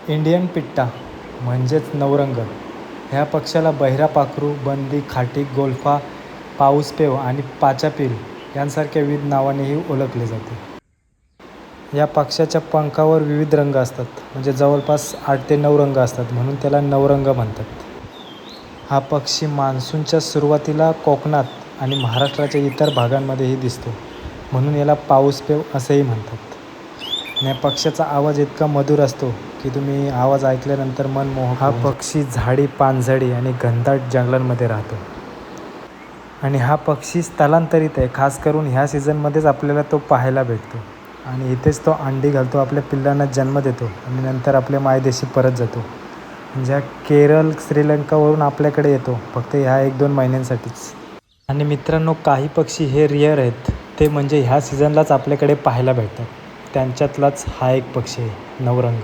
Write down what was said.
Indian पिट्टा म्हणजेच नवरंग ह्या पक्ष्याला बहिरा पाखरू, बंदी, खाटी, गोल्फा, पाऊसपेव आणि पाचापिल यांसारख्या विविध नावानेही ओळखले जाते. या पक्ष्याच्या पंखावर विविध रंग असतात, म्हणजे जवळपास 8 ते 9 रंग असतात, म्हणून त्याला नवरंग म्हणतात. हा पक्षी मान्सूनच्या सुरुवातीला कोकणात आणि महाराष्ट्राच्या इतर भागांमध्येही दिसतो, म्हणून याला पाऊसपेव असेही म्हणतात. आणि या पक्ष्याचा आवाज इतका मधुर असतो की तुम्ही आवाज ऐकल्यानंतर मन मोहक. हा पक्षी झाडी, पानझडी आणि घनदाट जंगलांमध्ये राहतो आणि हा पक्षी स्थलांतरित आहे. खास करून ह्या सीझनमध्येच आपल्याला तो पाहायला भेटतो आणि इथेच तो अंडी घालतो, आपल्या पिल्लांना जन्म देतो आणि नंतर आपल्या मायदेशी परत जातो. म्हणजे हा केरळ, श्रीलंकावरून आपल्याकडे येतो फक्त ह्या 1-2 महिन्यांसाठीच. आणि मित्रांनो, काही पक्षी हे रिअर आहेत, ते म्हणजे ह्या सीझनलाच आपल्याकडे पाहायला भेटतात. त्यांच्यातलाच हा एक पक्षी आहे, नवरंग.